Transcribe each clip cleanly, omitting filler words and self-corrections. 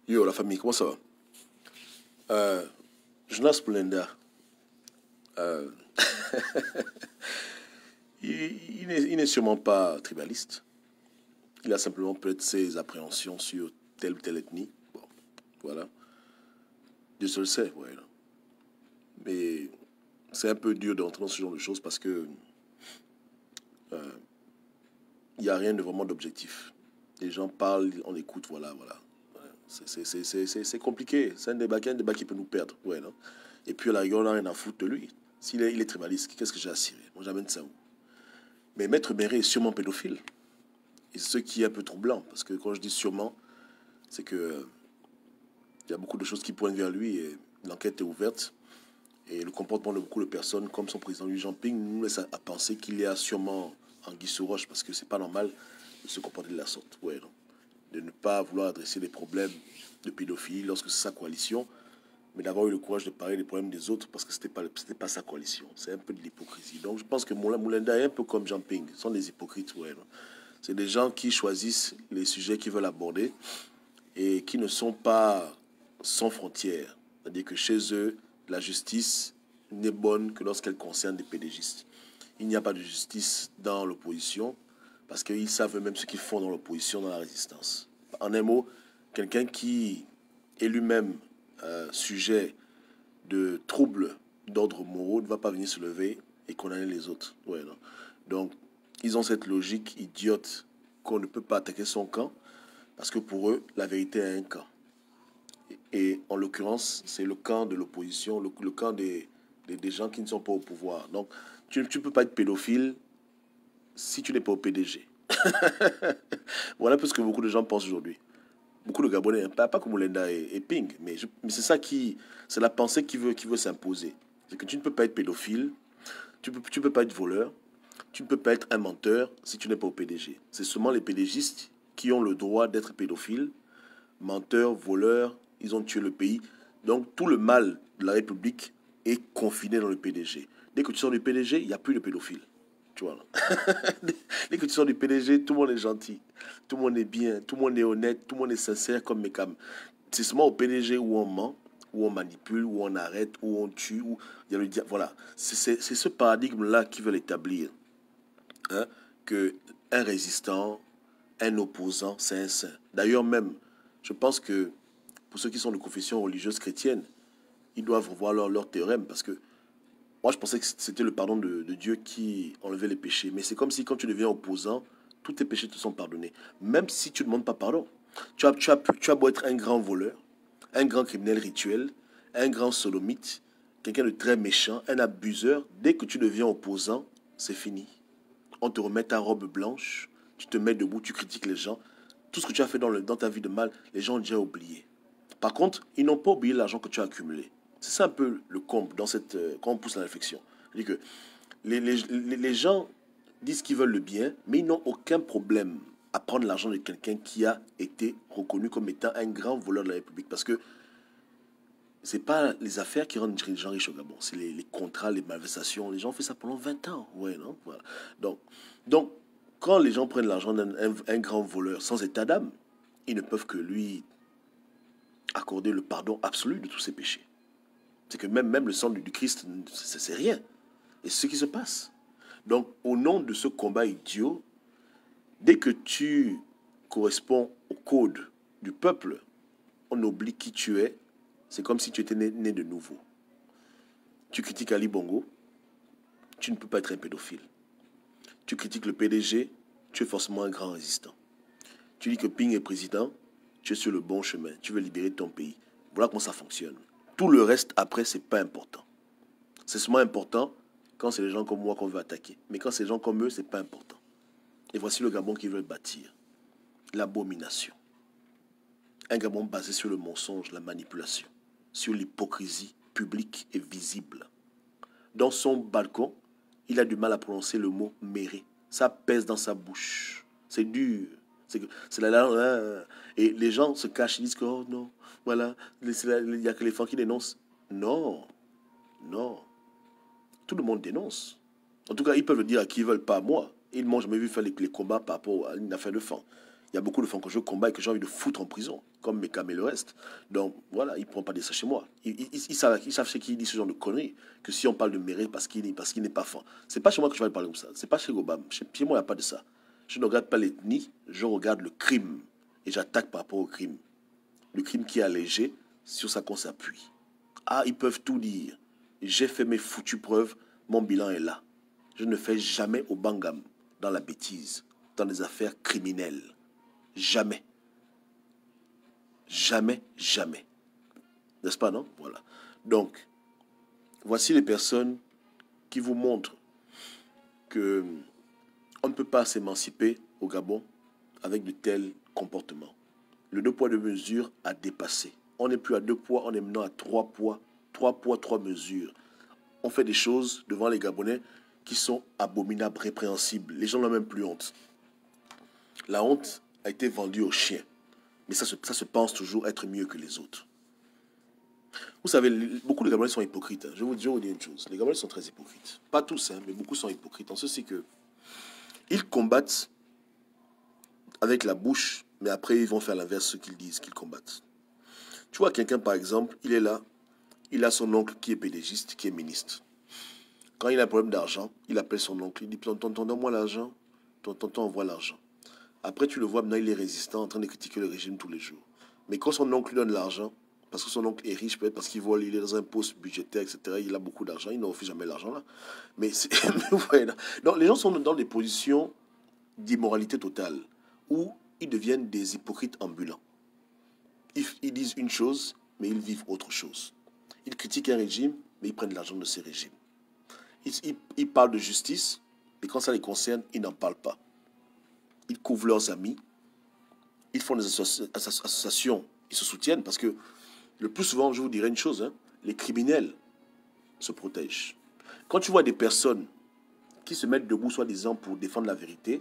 Yo, la famille, comment ça va? Jonas Blenda, euh, il n'est sûrement pas tribaliste. Il a simplement peut-être ses appréhensions sur telle ou telle ethnie. Bon, voilà. Dieu seul sait, ouais. Mais c'est un peu dur d'entrer dans ce genre de choses parce que il n'y a rien de vraiment d'objectif. Les gens parlent, on écoute, voilà, voilà. C'est compliqué. C'est un débat qui peut nous perdre. Ouais, non? Et puis, à la rigueur, on n'a rien à foutre de lui. S'il est, il est tribaliste, qu'est-ce que j'ai à cirer? Moi, j'amène ça où? Mais Maître Méré est sûrement pédophile. Et c'est ce qui est un peu troublant. Parce que quand je dis sûrement, c'est que il y a beaucoup de choses qui pointent vers lui et l'enquête est ouverte. Et le comportement de beaucoup de personnes, comme son président Louis Jean-Ping, nous laisse à penser qu'il y a sûrement anguille sous roche parce que c'est pas normal de se comporter de la sorte. Ouais, non? De ne pas vouloir adresser les problèmes de pédophilie lorsque c'est sa coalition, mais d'avoir eu le courage de parler des problèmes des autres parce que c'était pas sa coalition. C'est un peu de l'hypocrisie. Donc je pense que Moulenda est un peu comme Jean-Ping. Ce sont des hypocrites, ouais, non? C'est des gens qui choisissent les sujets qu'ils veulent aborder et qui ne sont pas sans frontières. C'est-à-dire que chez eux, la justice n'est bonne que lorsqu'elle concerne des pédégistes. Il n'y a pas de justice dans l'opposition parce qu'ils savent eux-mêmes ce qu'ils font dans l'opposition, dans la résistance. En un mot, quelqu'un qui est lui-même sujet de troubles d'ordre moraux ne va pas venir se lever et condamner les autres. Ouais, non? Donc, ils ont cette logique idiote qu'on ne peut pas attaquer son camp parce que pour eux, la vérité a un camp. Et en l'occurrence, c'est le camp de l'opposition, le camp des gens qui ne sont pas au pouvoir. Donc, tu ne peux pas être pédophile si tu n'es pas au PDG. Voilà ce que beaucoup de gens pensent aujourd'hui. Beaucoup de Gabonais, hein, pas comme Lenda et Ping, mais c'est ça c'est la pensée qui veut s'imposer. C'est que tu ne peux pas être pédophile, tu peux pas être voleur, tu ne peux pas être un menteur si tu n'es pas au PDG. C'est seulement les PDGistes qui ont le droit d'être pédophiles, menteurs, voleurs, ils ont tué le pays. Donc tout le mal de la République est confiné dans le PDG. Dès que tu sors du PDG, il n'y a plus de pédophiles. Tu vois, dès que tu sors du PDG, tout le monde est gentil, tout le monde est bien, tout le monde est honnête, tout le monde est sincère comme Mekam. C'est seulement au PDG où on ment, où on manipule, où on arrête, où on tue, où il y a le diable. Voilà, c'est ce paradigme-là qu'ils veulent établir. Hein, que un résistant, un opposant, c'est un saint. D'ailleurs même, je pense que pour ceux qui sont de confession religieuse chrétienne, ils doivent revoir leur théorème parce que moi, je pensais que c'était le pardon de Dieu qui enlevait les péchés. Mais c'est comme si quand tu deviens opposant, tous tes péchés te sont pardonnés. Même si tu ne demandes pas pardon. Tu as beau être un grand voleur, un grand criminel rituel, un grand sodomite, quelqu'un de très méchant, un abuseur. Dès que tu deviens opposant, c'est fini. On te remet ta robe blanche, tu te mets debout, tu critiques les gens. Tout ce que tu as fait dans ta vie de mal, les gens ont déjà oublié. Par contre, ils n'ont pas oublié l'argent que tu as accumulé. C'est ça un peu le comble dans quand on pousse la réflexion. C'est-à-dire que les gens disent qu'ils veulent le bien, mais ils n'ont aucun problème à prendre l'argent de quelqu'un qui a été reconnu comme étant un grand voleur de la République. Parce que c'est pas les affaires qui rendent les gens riches au Gabon, c'est les contrats, les malversations. Les gens ont fait ça pendant 20 ans. Ouais, non? Voilà. Donc, quand les gens prennent l'argent d'un grand voleur sans état d'âme, ils ne peuvent que lui accorder le pardon absolu de tous ses péchés. C'est que même le sang du Christ, c'est rien. Et c'est ce qui se passe. Donc, au nom de ce combat idiot, dès que tu corresponds au code du peuple, on oublie qui tu es. C'est comme si tu étais né de nouveau. Tu critiques Ali Bongo, tu ne peux pas être un pédophile. Tu critiques le PDG, tu es forcément un grand résistant. Tu dis que Ping est président, tu es sur le bon chemin, tu veux libérer ton pays. Voilà comment ça fonctionne. Tout le reste, après, c'est pas important. C'est seulement important quand c'est les gens comme moi qu'on veut attaquer. Mais quand c'est les gens comme eux, c'est pas important. Et voici le Gabon qu'ils veulent bâtir. L'abomination. Un Gabon basé sur le mensonge, la manipulation, sur l'hypocrisie publique et visible. Dans son balcon, il a du mal à prononcer le mot méré. Ça pèse dans sa bouche. C'est dur. C'est la. Et les gens se cachent, ils disent que, oh non, voilà, il n'y a que les femmes qui dénoncent. Non, non. Tout le monde dénonce. En tout cas, ils peuvent le dire à qui ils veulent, pas à moi. Ils ne m'ont jamais vu faire les combats par rapport à une affaire de fond. Il y a beaucoup de femmes que je combats et que j'ai envie de foutre en prison, comme Mekam et le reste. Donc voilà, ils ne pourront pas dire ça chez moi. Ils savent chez qui ils disent ce genre de conneries, que si on parle de mérite parce qu'il n'est pas fin. C'est pas chez moi que je vais parler comme ça. C'est pas chez Gobam. Chez moi, il n'y a pas de ça. Je ne regarde pas l'ethnie, je regarde le crime. Et j'attaque par rapport au crime. Le crime qui est allégé, sur ça qu'on s'appuie. Ah, ils peuvent tout dire. J'ai fait mes foutues preuves, mon bilan est là. Je ne fais jamais au bangam, dans la bêtise, dans des affaires criminelles. Jamais. Jamais, jamais. N'est-ce pas, non? Voilà. Donc, voici les personnes qui vous montrent que on ne peut pas s'émanciper au Gabon avec de tels comportements. Le 2 poids 2 mesures a dépassé. On n'est plus à 2 poids, on est maintenant à 3 poids. 3 poids, 3 mesures. On fait des choses devant les Gabonais qui sont abominables, répréhensibles. Les gens n'ont même plus honte. La honte a été vendue aux chiens. Mais ça se pense toujours être mieux que les autres. Vous savez, beaucoup de Gabonais sont hypocrites. Je vais vous dire une chose. Les Gabonais sont très hypocrites. Pas tous, mais beaucoup sont hypocrites. En ceci que ils combattent avec la bouche, mais après ils vont faire l'inverse de ce qu'ils disent qu'ils combattent. Tu vois, quelqu'un par exemple, il est là, il a son oncle qui est pédégiste, qui est ministre. Quand il a un problème d'argent, il appelle son oncle, il dit tonton, donne-moi l'argent, tonton envoie l'argent. Après tu le vois, maintenant il est résistant, en train de critiquer le régime tous les jours. Mais quand son oncle lui donne l'argent, parce que son oncle est riche, peut-être parce qu'il voit, il est dans un poste budgétaire, etc., il a beaucoup d'argent, il ne refuse jamais l'argent là. Mais voilà. Donc les gens sont dans des positions d'immoralité totale, où ils deviennent des hypocrites ambulants. Ils disent une chose, mais ils vivent autre chose. Ils critiquent un régime, mais ils prennent l'argent de ces régimes. Ils parlent de justice, mais quand ça les concerne, ils n'en parlent pas. Ils couvrent leurs amis, ils font des associations, ils se soutiennent, parce que le plus souvent, je vous dirais une chose, hein, les criminels se protègent. Quand tu vois des personnes qui se mettent debout, soi-disant, pour défendre la vérité,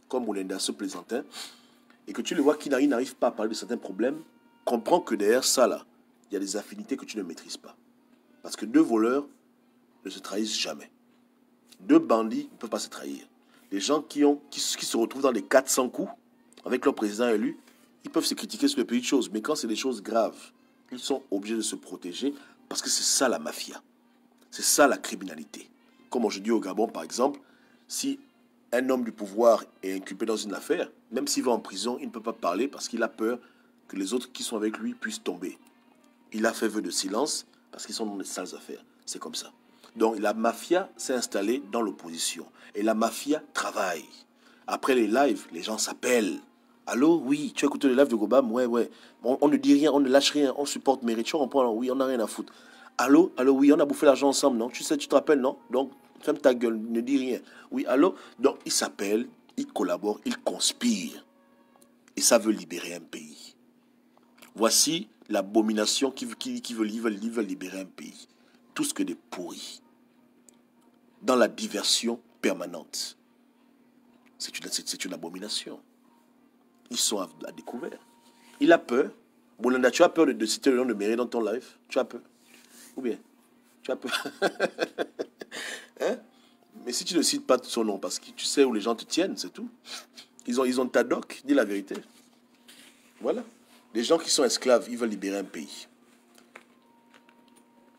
comme Moulenda, ce plaisantin, et que tu le vois qui n'arrive pas à parler de certains problèmes, comprends que derrière ça, là, il y a des affinités que tu ne maîtrises pas. Parce que 2 voleurs ne se trahissent jamais. 2 bandits ne peuvent pas se trahir. Les gens qui se retrouvent dans les 400 coups, avec leur président élu, ils peuvent se critiquer sur les petites choses. Mais quand c'est des choses graves, ils sont obligés de se protéger parce que c'est ça la mafia. C'est ça la criminalité. Comme aujourd'hui au Gabon, par exemple, si un homme du pouvoir est inculpé dans une affaire, même s'il va en prison, il ne peut pas parler parce qu'il a peur que les autres qui sont avec lui puissent tomber. Il a fait vœu de silence parce qu'ils sont dans des sales affaires. C'est comme ça. Donc la mafia s'est installée dans l'opposition. Et la mafia travaille. Après les lives, les gens s'appellent. Allô, oui, tu as écouté le live de Gobam? Ouais, ouais. On ne dit rien, on ne lâche rien, on supporte Mérite. Oui, on n'a rien à foutre. Allô, oui, on a bouffé l'argent ensemble, non? Tu sais, tu te rappelles, non? Donc, ferme ta gueule, ne dis rien. Oui, allô? Donc, ils s'appellent, ils collaborent, ils conspirent. Et ça veut libérer un pays. Voici l'abomination qu'ils veulent libérer un pays. Tout ce que des pourris. Dans la diversion permanente. C'est une abomination. Ils sont à découvert. Il a peur. Moulanda, tu as peur de citer le nom de Méré dans ton live? Tu as peur? Ou bien? Tu as peur? Hein? Mais si tu ne cites pas son nom, parce que tu sais où les gens te tiennent, c'est tout. Ils ont ta doc, dis la vérité. Voilà. Les gens qui sont esclaves, ils veulent libérer un pays.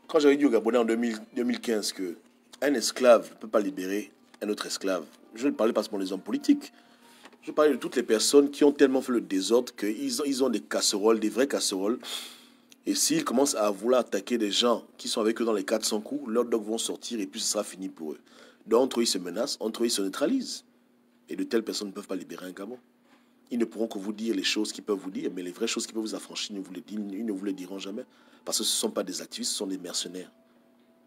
Quand j'avais dit au Gabonais en 2015 qu'un esclave ne peut pas libérer un autre esclave, je ne parlais pas seulement des hommes politiques. Je parlais de toutes les personnes qui ont tellement fait le désordre qu'ils ont des casseroles, des vraies casseroles. Et s'ils commencent à vouloir attaquer des gens qui sont avec eux dans les 400 coups, leurs docs vont sortir et puis ce sera fini pour eux. Donc entre eux, ils se menacent, entre eux, ils se neutralisent. Et de telles personnes ne peuvent pas libérer un Gabon. Ils ne pourront que vous dire les choses qu'ils peuvent vous dire, mais les vraies choses qui peuvent vous affranchir, ils ne vous les diront jamais. Parce que ce ne sont pas des activistes, ce sont des mercenaires.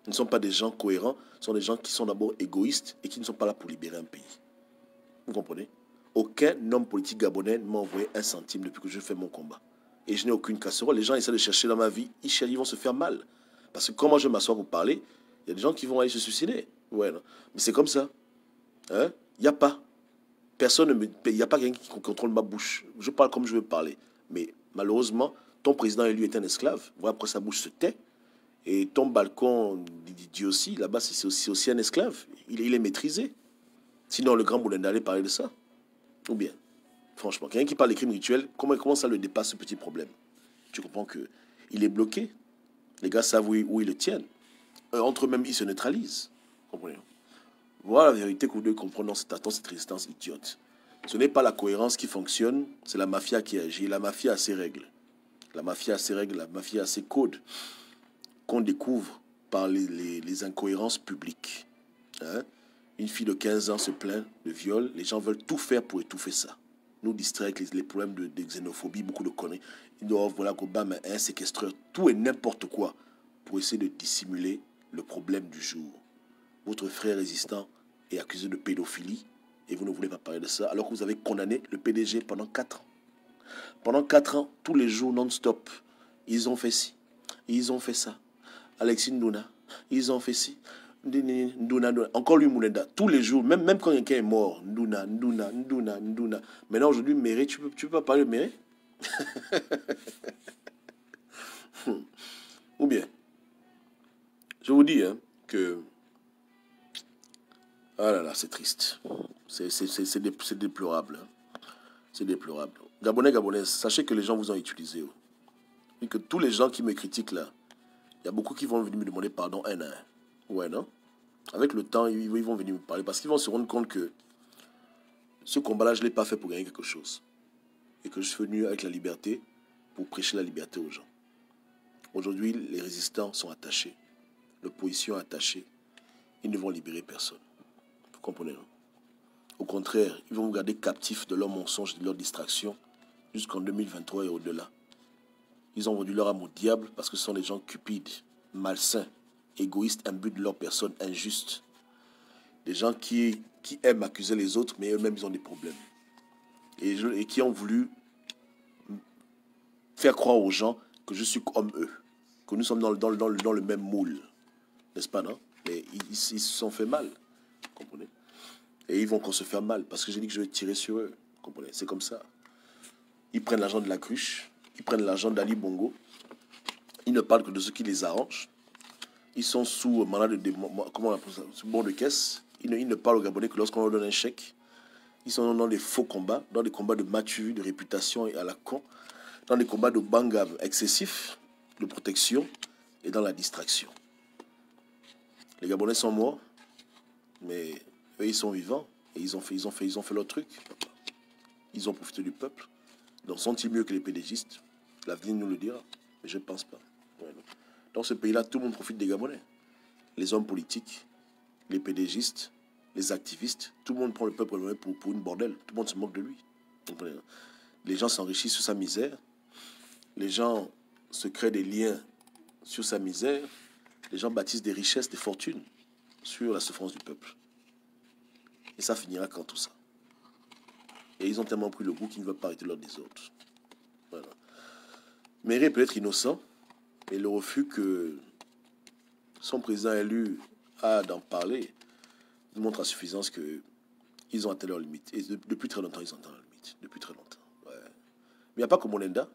Ce ne sont pas des gens cohérents, ce sont des gens qui sont d'abord égoïstes et qui ne sont pas là pour libérer un pays. Vous comprenez? Aucun homme politique gabonais ne m'a envoyé un centime depuis que je fais mon combat. Et je n'ai aucune casserole. Les gens essaient de chercher dans ma vie, ils vont se faire mal. Parce que quand moi je m'assois pour parler, il y a des gens qui vont aller se suicider. Ouais, non. Mais c'est comme ça. Hein? Il n'y a pas. Personne ne me... Il n'y a pas quelqu'un qui contrôle ma bouche. Je parle comme je veux parler. Mais malheureusement, ton président élu est un esclave. Voilà pourquoi sa bouche se tait. Et ton balcon dit aussi, là-bas, c'est aussi un esclave. Il est maîtrisé. Sinon, le grand Moulin allait parler de ça. Ou bien. Franchement, quelqu'un qui parle des crimes rituels, comment ça le dépasse ce petit problème? Tu comprends que il est bloqué. Les gars savent où ils le tiennent. Entre eux-mêmes, ils se neutralisent. Comprenez? Voilà la vérité que vous devez comprendre dans cette résistance idiote. Ce n'est pas la cohérence qui fonctionne, c'est la mafia qui agit. La mafia a ses règles. La mafia a ses règles, la mafia a ses codes qu'on découvre par les incohérences publiques. Hein? Une fille de 15 ans se plaint de viol. Les gens veulent tout faire pour étouffer ça. Nous distraire avec les problèmes de xénophobie, beaucoup de conneries. Ils doivent, voilà, qu'Obama est un séquestreur. Tout et n'importe quoi pour essayer de dissimuler le problème du jour. Votre frère résistant est accusé de pédophilie et vous ne voulez pas parler de ça alors que vous avez condamné le PDG pendant 4 ans. Pendant 4 ans, tous les jours non-stop, ils ont fait ci, ils ont fait ça. Alexis Ndouna, ils ont fait ci. Ndouna. Encore lui, Moulenda. Tous les jours, même quand quelqu'un est mort, Ndouna. Maintenant, aujourd'hui, Méré, tu peux pas parler de Méré? Ou bien, je vous dis que... Ah là là, c'est triste. C'est déplorable. C'est déplorable. Gabonais, sachez que les gens vous ont utilisé. Et que tous les gens qui me critiquent là, il y a beaucoup qui vont venir me demander pardon un à un. Ouais, non? Avec le temps, ils vont venir me parler parce qu'ils vont se rendre compte que ce combat-là, je ne l'ai pas fait pour gagner quelque chose. Et que je suis venu avec la liberté pour prêcher la liberté aux gens. Aujourd'hui, les résistants sont attachés. L'opposition est attachée. Ils ne vont libérer personne. Vous comprenez, non? Au contraire, ils vont vous garder captifs de leurs mensonges, de leurs distractions, jusqu'en 2023 et au-delà. Ils ont vendu leur âme au diable parce que ce sont des gens cupides, malsains, égoïstes, imbus de leur personne, injustes. Des gens qui aiment accuser les autres, mais eux-mêmes, ils ont des problèmes. Et qui ont voulu faire croire aux gens que je suis comme eux, que nous sommes dans le même moule. N'est-ce pas, non? Mais ils se sont fait mal. Comprenez? Et ils vont qu'on se faire mal, parce que j'ai dit que je vais tirer sur eux. Comprenez? C'est comme ça. Ils prennent l'argent de la cruche, ils prennent l'argent d'Ali Bongo, ils ne parlent que de ce qui les arrange. Ils sont sous mandat comment on appelle ça, sous bon de caisse. Ils ne parlent aux Gabonais que lorsqu'on leur donne un chèque. Ils sont dans des faux combats, dans des combats de matu, de réputation et à la con, dans des combats de bangab excessifs, de protection et dans la distraction. Les Gabonais sont morts, mais eux, ils sont vivants et ils ont fait leur truc. Ils ont profité du peuple. Donc sont-ils mieux que les pédégistes? L'avenir nous le dira, mais je ne pense pas. Ouais, dans ce pays-là, tout le monde profite des Gabonais. Les hommes politiques, les pédégistes, les activistes, tout le monde prend le peuple pour une bordelle. Tout le monde se moque de lui. Les gens s'enrichissent sur sa misère. Les gens se créent des liens sur sa misère. Les gens bâtissent des richesses, des fortunes sur la souffrance du peuple. Et ça finira quand tout ça. Et ils ont tellement pris le goût qu'ils ne veulent pas arrêter l'ordre des autres. Voilà. Méré peut être innocent, mais le refus que son président élu a d'en parler nous montre à suffisance qu'ils ont atteint leurs limites. Et depuis très longtemps, ils ont atteint leurs limites. Depuis très longtemps. Ouais. Mais il n'y a pas que Monenda.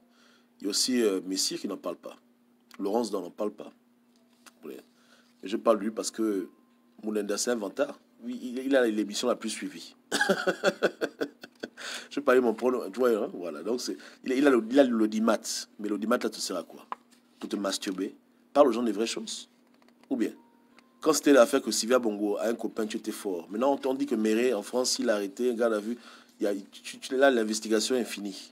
Il y a aussi Messire qui n'en parle pas. Laurence n'en parle pas. Ouais. Et je parle de lui parce que Monenda, c'est un vantard. Il a l'émission la plus suivie. Je parlais mon pronom, tu vois, hein, voilà. Donc il a l'audimat, mais l'audimat là te sert à quoi? Pour te masturber? Parle aux gens des vraies choses. Ou bien, quand c'était l'affaire que Sylvia Bongo a un copain, tu étais fort. Maintenant on dit que Méré en France, il a arrêté, un gars l'a vu, là l'investigation est finie.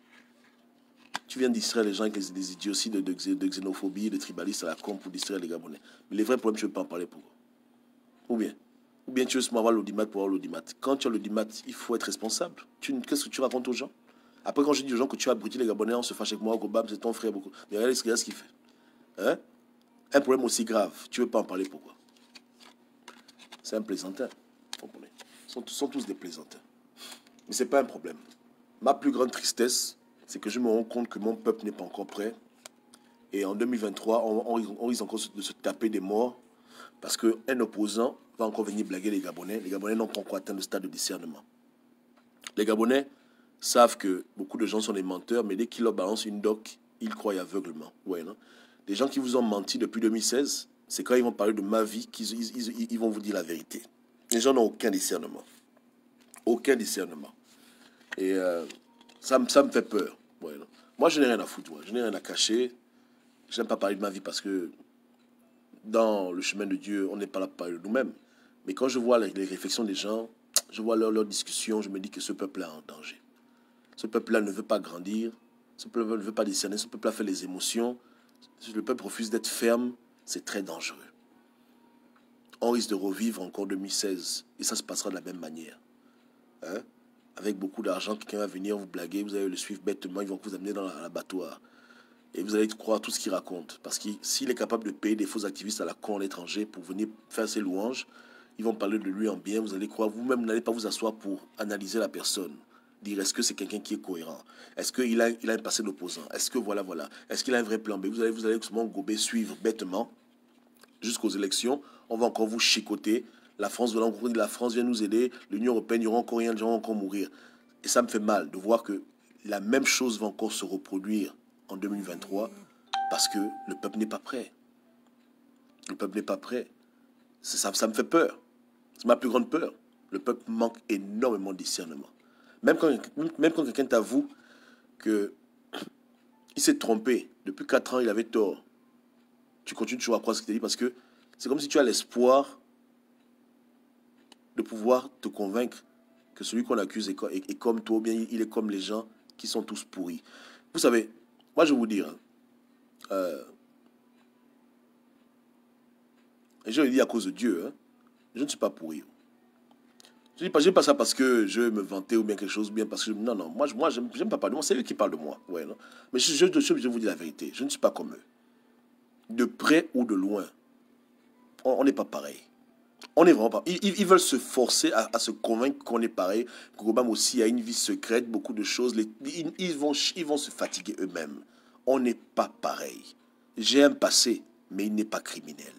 Tu viens distraire les gens avec des idioties de xénophobie, de tribalistes à la con pour distraire les Gabonais. Mais les vrais problèmes, tu ne veux pas en parler pour. Ou bien tu veux seulement avoir l'audimat pour avoir l'audimat. Quand tu as l'audimat, il faut être responsable. Qu'est-ce que tu racontes aux gens? Après, quand je dis aux gens que tu as abruti les Gabonais, on se fâche avec moi, Gobam, c'est ton frère beaucoup. Mais regardez ce qu'il fait. Hein? Un problème aussi grave, tu ne veux pas en parler, pourquoi? C'est un plaisantin. Comprenez? Ils sont tous des plaisantins. Mais ce n'est pas un problème. Ma plus grande tristesse, c'est que je me rends compte que mon peuple n'est pas encore prêt. Et en 2023, on risque encore de se taper des morts parce qu'un opposant va encore venir blaguer les Gabonais. Les Gabonais n'ont pas encore atteint le stade de discernement. Les Gabonais savent que beaucoup de gens sont des menteurs, mais dès qu'ils leur balancent une doc, ils croient aveuglement. Ouais, non? Les gens qui vous ont menti depuis 2016, c'est quand ils vont parler de ma vie qu'ils vont vous dire la vérité. Les gens n'ont aucun discernement. Aucun discernement. Et Ça me fait peur. Ouais, non. Moi, je n'ai rien à foutre. Je n'ai rien à cacher. Je n'aime pas parler de ma vie parce que dans le chemin de Dieu, on n'est pas là pour parler de nous-mêmes. Mais quand je vois les réflexions des gens, je vois leurs discussions, je me dis que ce peuple-là est en danger. Ce peuple-là ne veut pas grandir. Ce peuple ne veut pas discerner. Ce peuple-là fait les émotions. Si le peuple refuse d'être ferme, c'est très dangereux. On risque de revivre encore 2016. Et ça se passera de la même manière. Hein? Avec beaucoup d'argent, quelqu'un va venir vous blaguer, vous allez le suivre bêtement, ils vont vous amener dans l'abattoir. Et vous allez croire tout ce qu'il raconte. Parce que s'il est capable de payer des faux activistes à la con à l'étranger pour venir faire ses louanges, ils vont parler de lui en bien, vous allez croire, vous-même n'allez pas vous asseoir pour analyser la personne. Dire est-ce que c'est quelqu'un qui est cohérent? Est-ce qu'il a un passé d'opposant? Est-ce que voilà. Est-ce qu'il a un vrai plan B? Vous allez seulement gober, suivre bêtement jusqu'aux élections. On va encore vous chicoter. La France vient nous aider. L'Union européenne, il y aura encore rien, les gens vont encore mourir. Et ça me fait mal de voir que la même chose va encore se reproduire en 2023 parce que le peuple n'est pas prêt. Le peuple n'est pas prêt. Ça me fait peur. C'est ma plus grande peur. Le peuple manque énormément de discernement. Même quand quelqu'un t'avoue qu'il s'est trompé, depuis 4 ans, il avait tort, tu continues toujours à croire ce qu'il te dit parce que c'est comme si tu as l'espoir de pouvoir te convaincre que celui qu'on accuse est comme toi, ou bien il est comme les gens qui sont tous pourris. Vous savez, moi je vais vous dire, et je le dis à cause de Dieu, je ne suis pas pourri. Je ne dis pas ça parce que je veux me vanter ou bien quelque chose, ou bien parce que... Non, moi j'aime pas parler de moi, c'est eux qui parlent de moi. Ouais, non? Mais je vous dis la vérité, je ne suis pas comme eux. De près ou de loin, on n'est pas pareil. On n'est vraiment pas... Ils veulent se forcer à se convaincre qu'on est pareil, qu'Obama aussi a une vie secrète, beaucoup de choses. Ils vont se fatiguer eux-mêmes. On n'est pas pareil. J'ai un passé, mais il n'est pas criminel.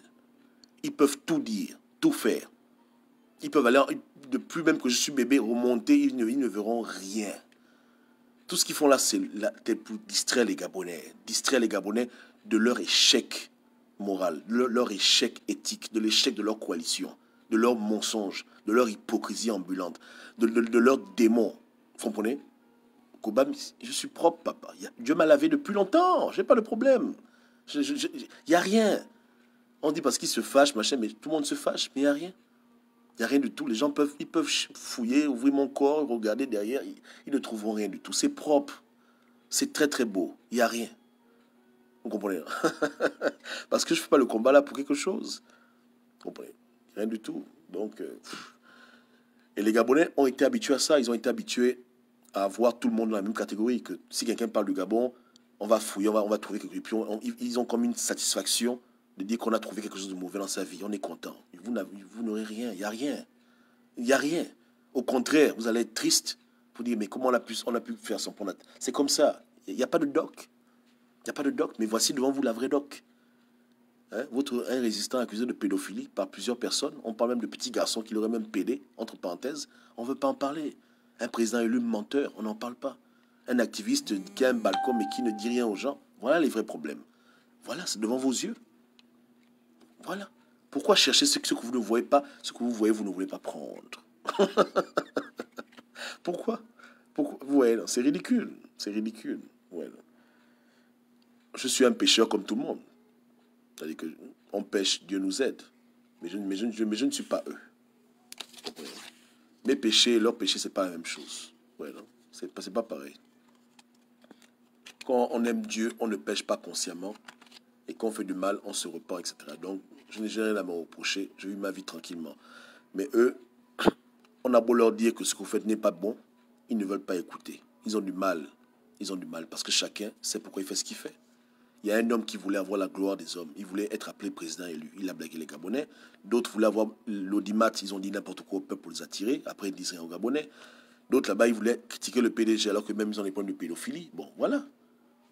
Ils peuvent tout dire, tout faire. Ils peuvent aller, depuis même que je suis bébé, remonter, ils ne verront rien. Tout ce qu'ils font là, c'est pour distraire les Gabonais. Distraire les Gabonais de leur échec moral, de leur échec éthique, de l'échec de leur coalition, de leurs mensonges, de leur hypocrisie ambulante, de leurs démons. Vous comprenez? Kobam, je suis propre, papa. Dieu m'a lavé depuis longtemps. Je n'ai pas de problème. Il n'y a rien. On dit parce qu'ils se fâchent, machin, mais tout le monde se fâche, mais il n'y a rien. Il n'y a rien du tout. Les gens peuvent fouiller, ouvrir mon corps, regarder derrière. Ils ne trouveront rien du tout. C'est propre. C'est très, très beau. Il n'y a rien. Vous comprenez? Parce que je ne fais pas le combat là pour quelque chose. Vous comprenez? Rien du tout. Donc, et les Gabonais ont été habitués à ça. Ils ont été habitués à voir tout le monde dans la même catégorie. Que si quelqu'un parle du Gabon, on va fouiller, on va trouver quelque chose. Puis ils ont comme une satisfaction de dire qu'on a trouvé quelque chose de mauvais dans sa vie. On est content. Vous n'aurez rien. Il n'y a rien. Il n'y a rien. Au contraire, vous allez être triste pour dire, mais comment on a pu faire son point. C'est comme ça. Il n'y a pas de doc. Il n'y a pas de doc. Mais voici devant vous la vraie doc. Hein? Un résistant accusé de pédophilie par plusieurs personnes. On parle même de petits garçons qui l'auraient même pédé, entre parenthèses. On ne veut pas en parler. Un président élu menteur, on n'en parle pas. Un activiste qui a un balcon mais qui ne dit rien aux gens. Voilà les vrais problèmes. Voilà, c'est devant vos yeux. Voilà. Pourquoi chercher ce que vous ne voyez pas, ce que vous voyez, vous ne voulez pas prendre? Pourquoi? Ouais, c'est ridicule. C'est ridicule. Ouais, je suis un pécheur comme tout le monde. C'est-à-dire qu'on pêche, Dieu nous aide. Mais je ne suis pas eux. Ouais. Mes péchés et leurs péchés, ce n'est pas la même chose. Ouais, non? C'est pas pareil. Quand on aime Dieu, on ne pêche pas consciemment. Et quand on fait du mal, on se repent, etc. Donc, je n'ai rien à me reprocher. Je vis ma vie tranquillement. Mais eux, on a beau leur dire que ce que vous faites n'est pas bon, ils ne veulent pas écouter. Ils ont du mal. Ils ont du mal parce que chacun sait pourquoi il fait ce qu'il fait. Il y a un homme qui voulait avoir la gloire des hommes. Il voulait être appelé président élu. Il a blagué les Gabonais. D'autres voulaient avoir l'audimat. Ils ont dit n'importe quoi au peuple pour les attirer. Après, ils disent rien aux Gabonais. D'autres là-bas, ils voulaient critiquer le PDG alors que même ils ont des problèmes de pédophilie. Bon, voilà.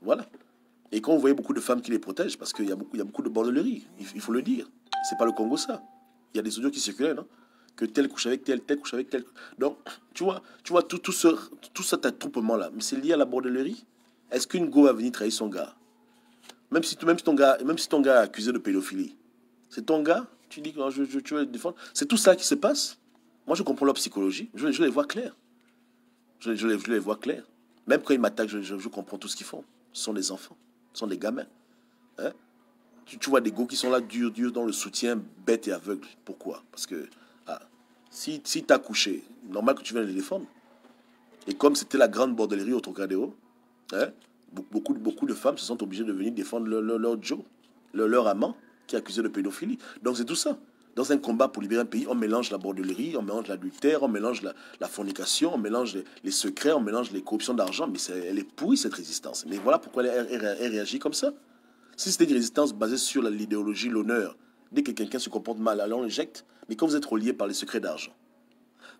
Voilà. Et quand vous voyez beaucoup de femmes qui les protègent, parce qu'il y a beaucoup de bordellerie, il faut le dire. C'est pas le Congo, ça. Il y a des audios qui circulent, non? Que tel couche avec tel couche avec tel. Donc, tu vois tout cet attroupement-là, mais c'est lié à la bordellerie. Est-ce qu'une go va venir trahir son gars? Même si ton gars est accusé de pédophilie, c'est ton gars, tu dis que je veux le défendre. C'est tout ça qui se passe. Moi, je comprends leur psychologie. Je les vois clairs. Je les vois clairs. Même quand ils m'attaquent, je comprends tout ce qu'ils font. Ce sont des enfants, ce sont des gamins. Hein? Tu vois des gars qui sont là, durs, dans le soutien, bête et aveugle. Pourquoi? Parce que ah, si tu as couché, normal que tu viennes les défendre. Et comme c'était la grande bordellerie au Trocadéro, hein, beaucoup de femmes se sont obligées de venir défendre leur Joe, leur amant qui est accusé de pédophilie. Donc c'est tout ça. Dans un combat pour libérer un pays, on mélange la bordellerie, on mélange l'adultère, on mélange la fornication, on mélange les secrets, on mélange les corruptions d'argent. Mais elle est pourrie, cette résistance. Mais voilà pourquoi elle réagit comme ça. Si c'était une résistance basée sur l'idéologie, l'honneur, dès que quelqu'un se comporte mal, alors on l'éjecte. Mais quand vous êtes relié par les secrets d'argent,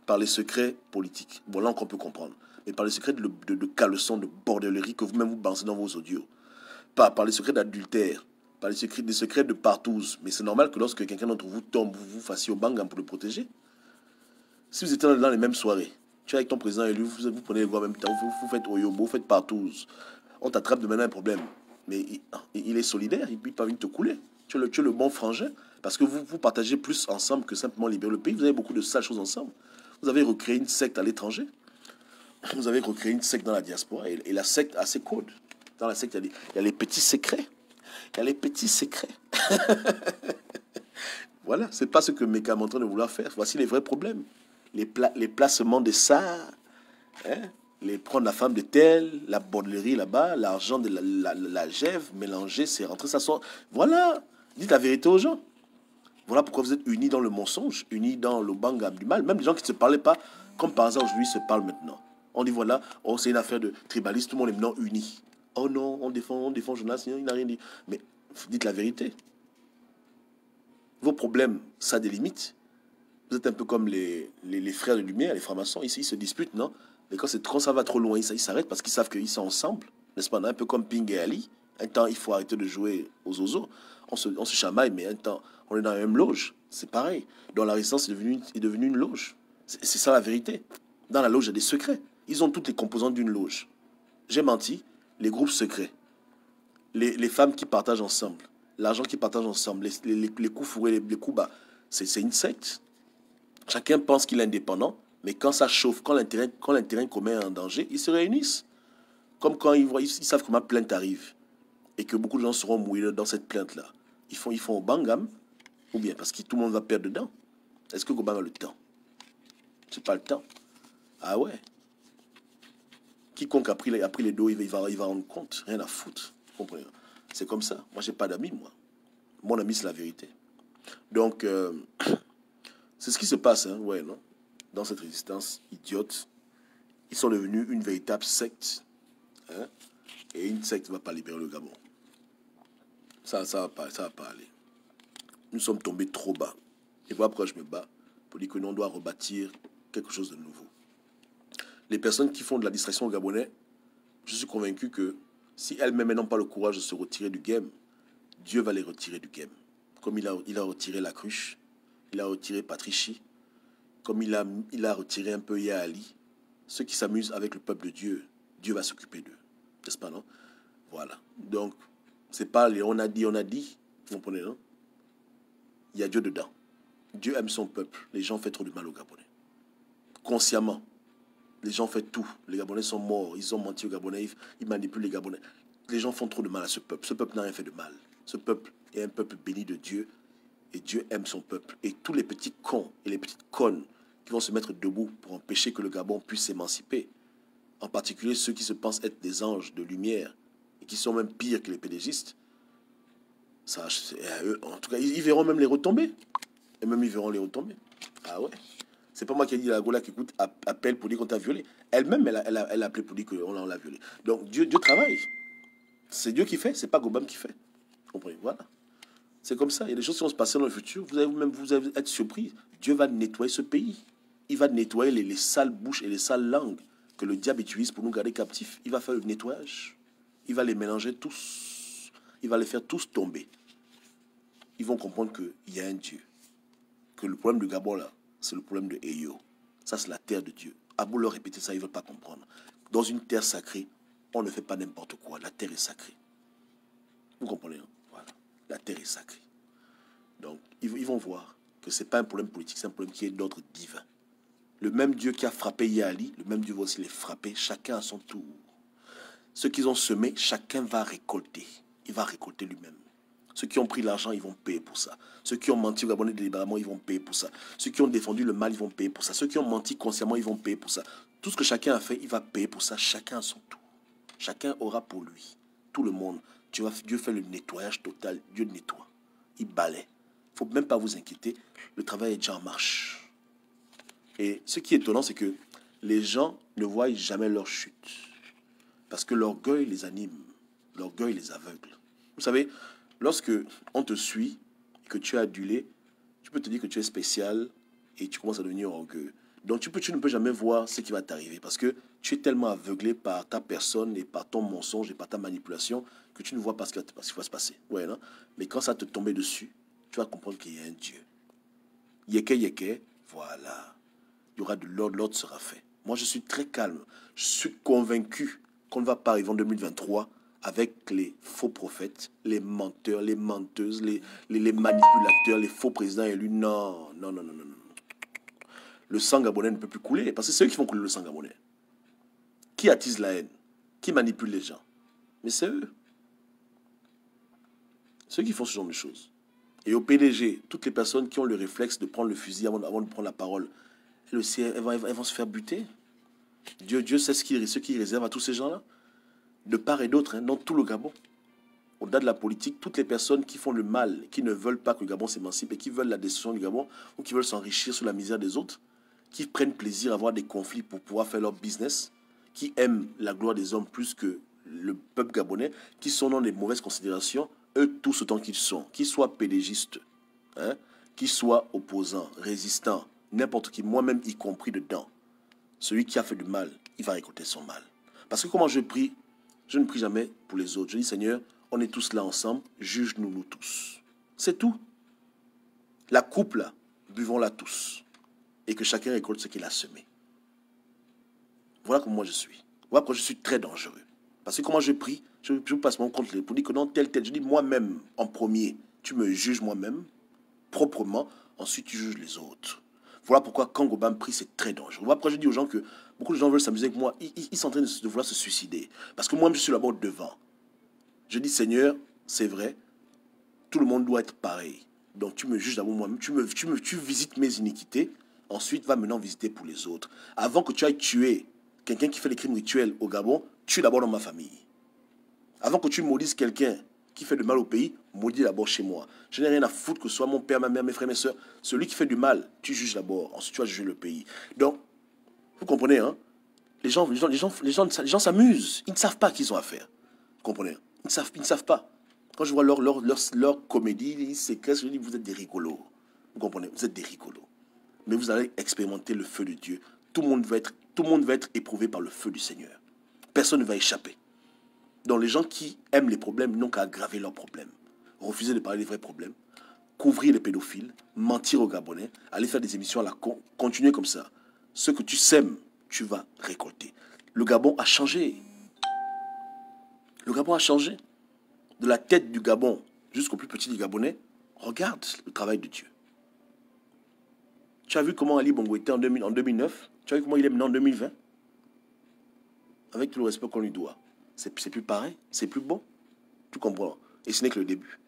par les secrets politiques, bon là on peut comprendre, mais par les secrets de caleçon, de bordellerie que vous-même vous balancez dans vos audios, par les secrets d'adultère, par des secrets de partouze. Mais c'est normal que lorsque quelqu'un d'entre vous tombe, vous fassiez au bangam pour le protéger. Si vous étiez dans les mêmes soirées, tu es avec ton président élu, vous prenez les voix en même temps, vous faites oyobo, vous faites partouze. On t'attrape de maintenant un problème. Mais il est solidaire, il ne peut pas venir te couler. Tu es le bon frangin. Parce que vous partagez plus ensemble que simplement libérer le pays. Vous avez beaucoup de sales choses ensemble. Vous avez recréé une secte à l'étranger. Vous avez recréé une secte dans la diaspora. Et la secte a ses codes. Dans la secte, il y a les petits secrets. Il y a les petits secrets. Voilà, c'est pas ce que Meka est en train de vouloir faire. Voici les vrais problèmes. Les placements de ça. Hein? Prendre la femme de tel, la bordellerie là-bas, l'argent de la gève, mélanger, c'est rentré, ça sort. Voilà, dites la vérité aux gens. Voilà pourquoi vous êtes unis dans le mensonge, unis dans le bangam du mal. Même les gens qui ne se parlaient pas, comme par hasard aujourd'hui, se parlent maintenant. On dit voilà, oh, c'est une affaire de tribaliste, tout le monde est maintenant uni. Oh non, on défend Jonas, il n'a rien dit. Mais dites la vérité. Vos problèmes, ça a des limites. Vous êtes un peu comme les frères de lumière, les francs-maçons, ici, ils se disputent, non? Mais quand ça va trop loin, ils s'arrêtent parce qu'ils savent qu'ils sont ensemble, n'est-ce pas? Un peu comme Ping et Ali. Un temps, il faut arrêter de jouer aux oiseaux. On se chamaille, mais un temps, on est dans la même loge. C'est pareil. Dans la résistance, est devenue une loge. C'est ça la vérité. Dans la loge, il y a des secrets. Ils ont toutes les composantes d'une loge. J'ai menti. Les groupes secrets. Les femmes qui partagent ensemble. L'argent qui partagent ensemble. Les coups fourrés, les coups bas. C'est une secte. Chacun pense qu'il est indépendant. Mais quand ça chauffe, quand l'intérêt commun est en danger, ils se réunissent. Comme quand ils savent que ma plainte arrive et que beaucoup de gens seront mouillés dans cette plainte-là. Ils font au bangam, ou bien parce que tout le monde va perdre dedans. Est-ce que Gobang a le temps? C'est pas le temps. Ah ouais. Quiconque a pris les dos, il va rendre compte. Rien à foutre. Comprenez? C'est comme ça. Moi, j'ai pas d'amis, moi. Mon ami, c'est la vérité. Donc, c'est ce qui se passe, hein, ouais, non? Dans cette résistance idiote, ils sont devenus une véritable secte. Hein? Et une secte ne va pas libérer le Gabon. Ça va pas aller. Nous sommes tombés trop bas. Et voilà pourquoi je me bats. Pour dire que l'on doit rebâtir quelque chose de nouveau. Les personnes qui font de la distraction au Gabonais, je suis convaincu que si elles-mêmes n'ont pas le courage de se retirer du game, Dieu va les retirer du game. Comme il a retiré la cruche, il a retiré Patrici, comme il a retiré un peu Yaali. Ceux qui s'amusent avec le peuple de Dieu, Dieu va s'occuper d'eux. N'est-ce pas, non? Voilà. Donc, c'est pas les on a dit, vous comprenez, non? Il y a Dieu dedans. Dieu aime son peuple. Les gens font trop de mal aux Gabonais. Consciemment. Les gens font tout. Les Gabonais sont morts. Ils ont menti aux Gabonais. Ils manipulent les Gabonais. Les gens font trop de mal à ce peuple. Ce peuple n'a rien fait de mal. Ce peuple est un peuple béni de Dieu. Et Dieu aime son peuple. Et tous les petits cons et les petites connes qui vont se mettre debout pour empêcher que le Gabon puisse s'émanciper, en particulier ceux qui se pensent être des anges de lumière et qui sont même pires que les pédégistes, ça, en tout cas, ils verront même les retombées. Et même ils verront les retombées. Ah ouais. C'est pas moi qui ai dit la Gola qui écoute appelle pour dire qu'on t'a violé. Elle-même, elle a appelé pour dire qu'on l'a violé. Donc Dieu travaille. C'est Dieu qui fait, c'est pas Gobam qui fait. Vous comprenez? Voilà. C'est comme ça. Il y a des choses qui vont se passer dans le futur. Vous allez être surpris. Dieu va nettoyer ce pays. Il va nettoyer les sales bouches et les sales langues que le diable utilise pour nous garder captifs. Il va faire le nettoyage. Il va les mélanger tous. Il va les faire tous tomber. Ils vont comprendre qu'il y a un Dieu. Que le problème de Gabon, là, c'est le problème de Eyo. Ça, c'est la terre de Dieu. À beau leur répéter ça, ils ne veulent pas comprendre. Dans une terre sacrée, on ne fait pas n'importe quoi. La terre est sacrée. Vous comprenez, hein? Voilà. La terre est sacrée. Donc, ils vont voir que ce n'est pas un problème politique, c'est un problème qui est d'ordre divin. Le même Dieu qui a frappé Yali, le même Dieu va aussi les frapper, chacun à son tour. Ce qu'ils ont semé, chacun va récolter. Il va récolter lui-même. Ceux qui ont pris l'argent, ils vont payer pour ça. Ceux qui ont menti au Gabonais délibérément, ils vont payer pour ça. Ceux qui ont défendu le mal, ils vont payer pour ça. Ceux qui ont menti consciemment, ils vont payer pour ça. Tout ce que chacun a fait, il va payer pour ça. Chacun à son tour. Chacun aura pour lui. Tout le monde. Dieu fait le nettoyage total. Dieu nettoie. Il balaie. Il ne faut même pas vous inquiéter. Le travail est déjà en marche. Et ce qui est étonnant, c'est que les gens ne voient jamais leur chute. Parce que l'orgueil les anime. L'orgueil les aveugle. Vous savez, lorsque on te suit et que tu es adulé, tu peux te dire que tu es spécial et tu commences à devenir orgueilleux. Donc tu ne peux jamais voir ce qui va t'arriver parce que tu es tellement aveuglé par ta personne et par ton mensonge et par ta manipulation que tu ne vois pas ce qui va se passer. Ouais, non? Mais quand ça te tombe dessus, tu vas comprendre qu'il y a un Dieu. Yeke, voilà. Il y aura de l'ordre, l'ordre sera fait. Moi, je suis très calme. Je suis convaincu qu'on ne va pas arriver en 2023 avec les faux prophètes, les menteurs, les menteuses, les manipulateurs, les faux présidents élus. Non. Le sang gabonais ne peut plus couler parce que c'est eux qui font couler le sang gabonais. Qui attise la haine? Qui manipule les gens? Mais c'est eux. Ceux qui font ce genre de choses. Et au PDG, toutes les personnes qui ont le réflexe de prendre le fusil avant de prendre la parole, elles vont se faire buter. Dieu sait ce qu'il réserve à tous ces gens-là. De part et d'autre, dans tout le Gabon. Au-delà de la politique, toutes les personnes qui font le mal, qui ne veulent pas que le Gabon s'émancipe et qui veulent la destruction du Gabon ou qui veulent s'enrichir sur la misère des autres, qui prennent plaisir à avoir des conflits pour pouvoir faire leur business, qui aiment la gloire des hommes plus que le peuple gabonais, qui sont dans des mauvaises considérations, eux tous autant qu'ils sont, qu'ils soient pédégistes, qu'ils soient opposants, résistants, n'importe qui, moi-même y compris dedans. Celui qui a fait du mal, il va récolter son mal. Parce que comment je prie, je ne prie jamais pour les autres. Je dis, Seigneur, on est tous là ensemble, juge-nous, nous tous. C'est tout. La coupe, là, buvons-la tous. Et que chacun récolte ce qu'il a semé. Voilà comment moi je suis. Voilà pourquoi je suis très dangereux. Parce que comment je prie, je passe mon compte pour dire que non, tel, je dis moi-même en premier, tu me juges moi-même, proprement, ensuite tu juges les autres. Voilà pourquoi quand Gobam prie, c'est très dangereux. Voilà pourquoi je dis aux gens que beaucoup de gens veulent s'amuser avec moi, ils sont en train de vouloir se suicider. Parce que moi-même, je suis là-bas devant. Je dis, Seigneur, c'est vrai, tout le monde doit être pareil. Donc tu me juges d'abord moi-même, tu visites mes iniquités, ensuite va maintenant visiter pour les autres. Avant que tu ailles tuer quelqu'un qui fait les crimes rituels au Gabon, tue d'abord dans ma famille. Avant que tu maudisses quelqu'un qui fait du mal au pays, maudis d'abord chez moi. Je n'ai rien à foutre que ce soit mon père, ma mère, mes frères, mes soeurs. Celui qui fait du mal, tu juges d'abord, ensuite tu vas juger le pays. Donc, vous comprenez, hein? Les gens s'amusent. Ils ne savent pas qu'ils ont affaire. Vous comprenez? Ils ne savent pas. Quand je vois leur comédie, ils s'écrasent, je dis, vous êtes des rigolos. Vous comprenez? Vous êtes des rigolos. Mais vous allez expérimenter le feu de Dieu. Tout le monde va être éprouvé par le feu du Seigneur. Personne ne va échapper. Donc les gens qui aiment les problèmes n'ont qu'à aggraver leurs problèmes. Refuser de parler des vrais problèmes. Couvrir les pédophiles. Mentir aux Gabonais. Aller faire des émissions à la con. Continuer comme ça. Ce que tu sèmes, tu vas récolter. Le Gabon a changé. Le Gabon a changé. De la tête du Gabon jusqu'au plus petit des Gabonais, regarde le travail de Dieu. Tu as vu comment Ali Bongo était en 2009? Tu as vu comment il est maintenant en 2020? Avec tout le respect qu'on lui doit. C'est plus pareil, c'est plus bon. Tu comprends? Et ce n'est que le début.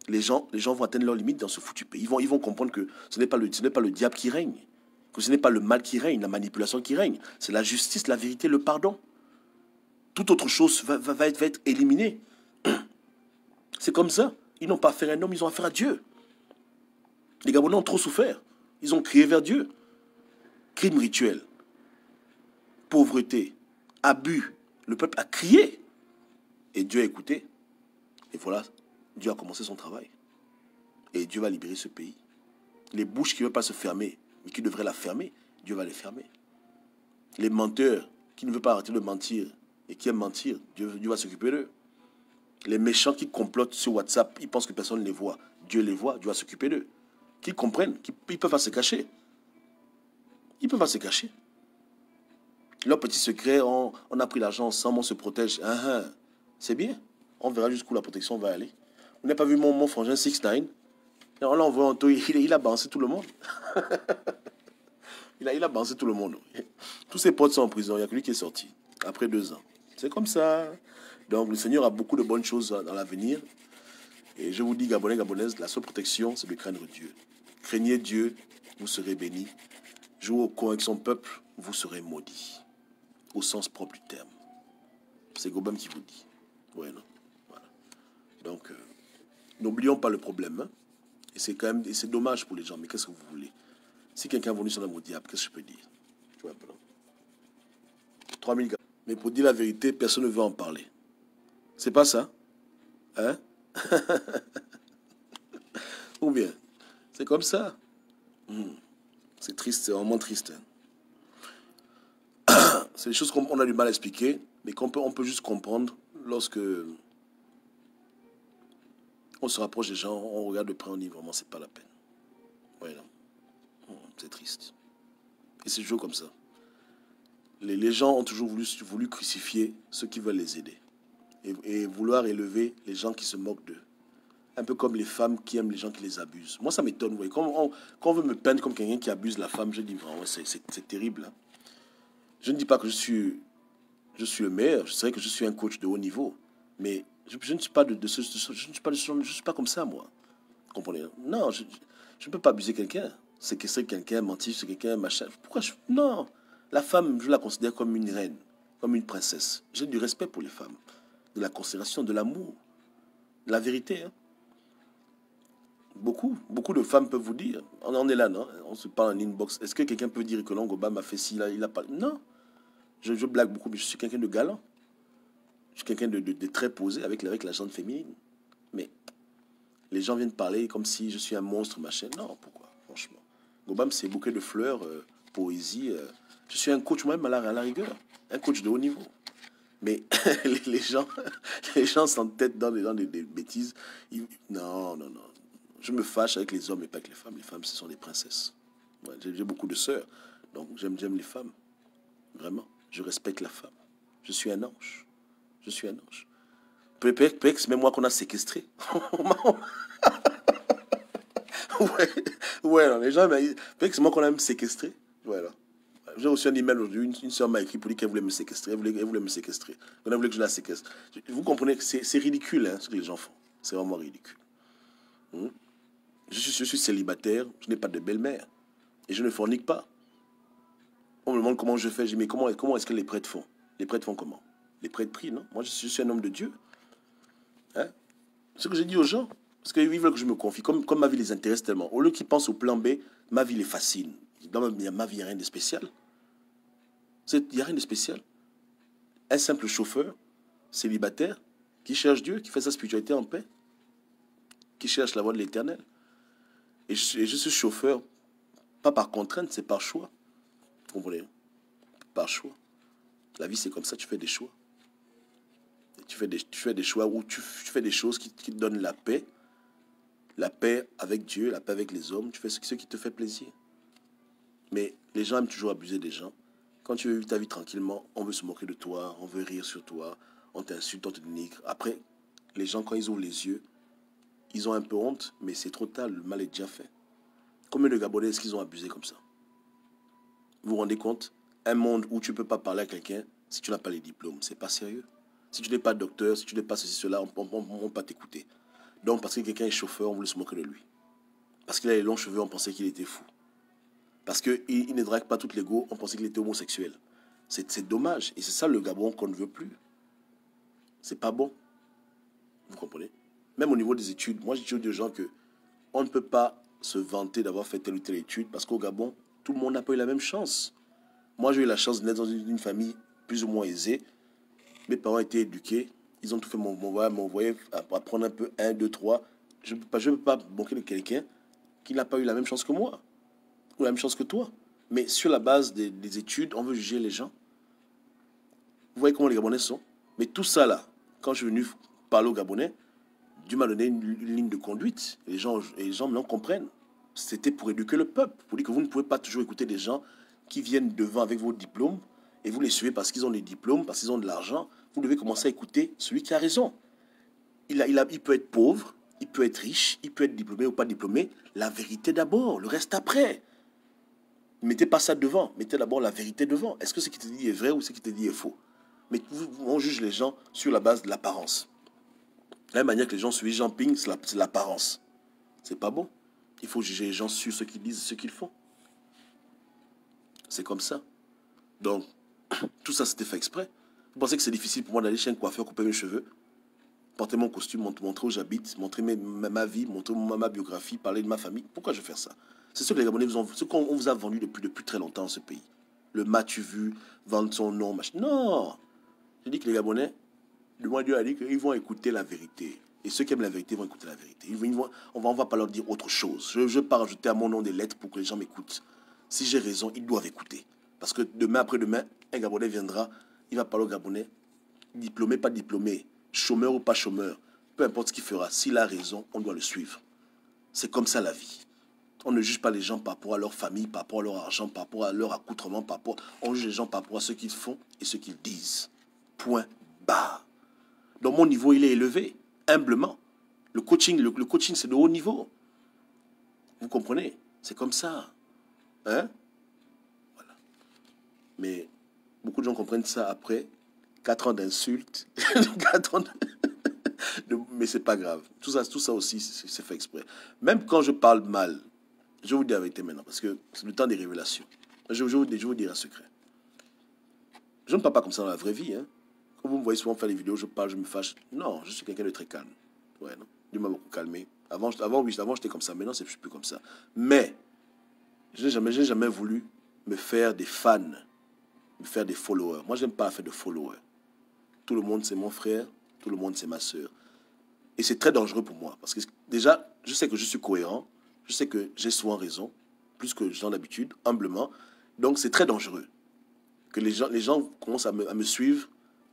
Les gens vont atteindre leurs limites dans ce foutu pays. Ils vont comprendre que ce n'est pas le diable qui règne. Que ce n'est pas le mal qui règne, la manipulation qui règne. C'est la justice, la vérité, le pardon. Toute autre chose va être éliminée. C'est comme ça. Ils n'ont pas affaire à un homme, ils ont affaire à Dieu. Les Gabonais ont trop souffert. Ils ont crié vers Dieu. Crimes rituels, pauvreté, abus. Le peuple a crié. Et Dieu a écouté. Et voilà, Dieu a commencé son travail. Et Dieu va libérer ce pays. Les bouches qui ne veulent pas se fermer, mais qui devraient la fermer, Dieu va les fermer. Les menteurs qui ne veulent pas arrêter de mentir et qui aiment mentir, Dieu va s'occuper d'eux. Les méchants qui complotent sur WhatsApp, ils pensent que personne ne les voit. Dieu les voit, Dieu va s'occuper d'eux. Qu'ils comprennent, ils ne peuvent pas se cacher. Ils ne peuvent pas se cacher. Leur petit secret, on a pris l'argent ensemble, on se protège. C'est bien. On verra jusqu'où la protection va aller. Vous n'avez pas vu mon frangin 6ix9ine? On l'a envoyé en taux, il a balancé tout le monde. il a balancé tout le monde. Tous ses potes sont en prison, il n'y a que lui qui est sorti. après 2 ans. C'est comme ça. Donc le Seigneur a beaucoup de bonnes choses dans l'avenir. Et je vous dis, Gabonais, Gabonaises, la seule protection, c'est de craindre Dieu. Craignez Dieu, vous serez bénis. Jouez au con avec son peuple, vous serez maudits. Au sens propre du terme. C'est Gobam qui vous dit. Ouais, non? Voilà. Donc, n'oublions pas le problème. Hein? Et c'est quand même, et c'est dommage pour les gens, mais qu'est-ce que vous voulez? Si quelqu'un est venu sur mon diable, qu'est-ce que je peux dire? Tu vois un peu, non? 3000 gars. Mais pour dire la vérité, personne ne veut en parler. C'est pas ça? Hein? Ou bien, c'est comme ça. C'est triste, c'est vraiment triste. Hein? C'est des choses qu'on a du mal à expliquer, mais on peut juste comprendre lorsque on se rapproche des gens, on regarde de près, on dit vraiment, c'est pas la peine. Ouais, non. C'est triste. Et c'est toujours comme ça. Les gens ont toujours voulu crucifier ceux qui veulent les aider. Et vouloir élever les gens qui se moquent d'eux. Un peu comme les femmes qui aiment les gens qui les abusent. Moi, ça m'étonne. Quand on veut me peindre comme quelqu'un qui abuse la femme, je dis vraiment, c'est terrible. Hein. Je ne dis pas que je suis le meilleur. Je sais que je suis un coach de haut niveau. Mais je ne suis pas je ne suis pas comme ça, moi. Vous comprenez? Non, je ne peux pas abuser quelqu'un. C'est quelqu'un, mentir, c'est quelqu'un, machin. Pourquoi non. La femme, je la considère comme une reine, comme une princesse. J'ai du respect pour les femmes. De la considération, de l'amour. La vérité, hein. Beaucoup de femmes peuvent vous dire, on est là, non? On se parle en inbox. Est-ce que quelqu'un peut dire que Longoba m'a fait ci, là, il a pas... Non, je blague beaucoup, mais je suis quelqu'un de galant. Je suis quelqu'un de très posé avec la gente féminine. Mais les gens viennent parler comme si je suis un monstre, machin. Non, pourquoi, franchement. Gobam, c'est bouquet de fleurs, poésie. Je suis un coach moi-même à la rigueur. Un coach de haut niveau. Mais les gens s'entêtent dans des bêtises. Non, non, non. Je me fâche avec les hommes et pas avec les femmes. Les femmes, ce sont des princesses. Ouais, j'ai beaucoup de sœurs. Donc, j'aime les femmes. Vraiment. Je respecte la femme. Je suis un ange. Je suis un ange. Peut-être que c'est même moi qu'on a séquestré. Ouais, non, les gens, peut-être que c'est moi qu'on a même séquestré. Voilà. J'ai reçu un email aujourd'hui, une soeur m'a écrit pour dire qu'elle voulait me séquestrer. Elle voulait me séquestrer. Elle voulait que je la séquestre. Vous comprenez que c'est ridicule, hein, ce que les gens font. C'est vraiment ridicule. Je suis célibataire, je n'ai pas de belle-mère. Et je ne fornique pas. On me demande comment je fais. Je dis, mais comment est-ce que les prêtres font? Les prêtres font comment? Les prêtres prient, non? Moi, je suis un homme de Dieu. Hein? C'est ce que j'ai dit aux gens. Parce qu'ils veulent que je me confie. Comme ma vie les intéresse tellement. Au lieu qu'ils pensent au plan B, ma vie les fascine. Dans ma vie, il n'y a rien de spécial. Il n'y a rien de spécial. Un simple chauffeur, célibataire, qui cherche Dieu, qui fait sa spiritualité en paix, qui cherche la voie de l'éternel. Et je suis chauffeur, pas par contrainte, c'est par choix. Vous comprenez? Par choix. La vie, c'est comme ça, tu fais des choix. Et tu fais des choix où tu fais des choses qui te donnent la paix avec Dieu, la paix avec les hommes. Tu fais ce qui te fait plaisir. Mais les gens aiment toujours abuser des gens. Quand tu veux vivre ta vie tranquillement, on veut se moquer de toi, on veut rire sur toi, on t'insulte, on te dénigre. Après, les gens, quand ils ouvrent les yeux, ils ont un peu honte, mais c'est trop tard, le mal est déjà fait. Combien de Gabonais est-ce qu'ils ont abusé comme ça? Vous vous rendez compte? Un monde où tu ne peux pas parler à quelqu'un si tu n'as pas les diplômes, c'est pas sérieux. Si tu n'es pas docteur, si tu n'es pas ceci, cela, on ne va pas t'écouter. Donc, parce que quelqu'un est chauffeur, on voulait se moquer de lui. Parce qu'il a les longs cheveux, on pensait qu'il était fou. Parce qu'il ne drague pas toutes les go, on pensait qu'il était homosexuel. C'est dommage. Et c'est ça le Gabon qu'on ne veut plus. C'est pas bon. Vous comprenez? Même au niveau des études, moi je dis aux gens que on ne peut pas se vanter d'avoir fait telle ou telle étude parce qu'au Gabon, tout le monde n'a pas eu la même chance. Moi j'ai eu la chance de naître dans une famille plus ou moins aisée. Mes parents étaient éduqués. Ils ont tout fait m'envoyer apprendre un peu 1, 2, 3. Je ne peux pas manquer de quelqu'un qui n'a pas eu la même chance que moi. Ou la même chance que toi. Mais sur la base des études, on veut juger les gens. Vous voyez comment les Gabonais sont. Mais tout ça là, quand je suis venu parler aux Gabonais, Dieu m'a donné une ligne de conduite. Et les gens maintenant comprennent. C'était pour éduquer le peuple. Pour dire que vous ne pouvez pas toujours écouter des gens qui viennent devant avec vos diplômes et vous les suivez parce qu'ils ont des diplômes, parce qu'ils ont de l'argent. Vous devez commencer à écouter celui qui a raison. Il peut être pauvre, il peut être riche, il peut être diplômé ou pas diplômé. La vérité d'abord, le reste après. Ne mettez pas ça devant. Mettez d'abord la vérité devant. Est-ce que ce qui te dit est vrai ou ce qui te dit est faux? Mais on juge les gens sur la base de l'apparence. De la même manière que les gens suivent Jean Ping, c'est l'apparence. C'est pas bon. Il faut juger les gens sur ce qu'ils disent et ce qu'ils font. C'est comme ça. Donc, tout ça, c'était fait exprès. Vous pensez que c'est difficile pour moi d'aller chez un coiffeur, couper mes cheveux, porter mon costume, montrer où j'habite, montrer ma vie, montrer ma biographie, parler de ma famille? Pourquoi je vais faire ça? C'est ce que les Gabonais vous ont, ce qu'on vous a vendu depuis très longtemps dans ce pays. Le m'as-tu vu, vendre son nom, machin. Non! Je dis que les Gabonais, le mois Dieu a dit qu'ils vont écouter la vérité. Et ceux qui aiment la vérité vont écouter la vérité. On va pas leur dire autre chose. Je ne vais pas rajouter à mon nom des lettres pour que les gens m'écoutent. Si j'ai raison, ils doivent écouter. Parce que demain, après-demain, un Gabonais viendra, il va parler au Gabonais, diplômé, pas diplômé, chômeur ou pas chômeur, peu importe ce qu'il fera, s'il a raison, on doit le suivre. C'est comme ça la vie. On ne juge pas les gens par rapport à leur famille, par rapport à leur argent, par rapport à leur accoutrement, on juge les gens par rapport à ce qu'ils font et ce qu'ils disent. Point barre. Donc mon niveau, il est élevé, humblement. Le coaching, c'est de haut niveau. Vous comprenez? C'est comme ça. Hein? Voilà. Mais beaucoup de gens comprennent ça après 4 ans d'insultes. 4 ans mais c'est pas grave. Tout ça aussi, c'est fait exprès. Même quand je parle mal, je vous dis la vérité maintenant, parce que c'est le temps des révélations. Je vous dis un secret. Je ne parle pas comme ça dans la vraie vie. Hein. Quand vous me voyez souvent faire des vidéos, je parle, je me fâche. Non, je suis quelqu'un de très calme. Ouais, non. Dieu m'a beaucoup calmé. Avant j'étais comme ça. Maintenant, je ne suis plus comme ça. Mais, je n'ai jamais voulu me faire des fans, me faire des followers. Moi, je n'aime pas faire de followers. Tout le monde, c'est mon frère. Tout le monde, c'est ma soeur. Et c'est très dangereux pour moi. Parce que déjà, je sais que je suis cohérent. Je sais que j'ai souvent raison. Plus que les gens d'habitude, humblement. Donc, c'est très dangereux. Que les gens commencent à me suivre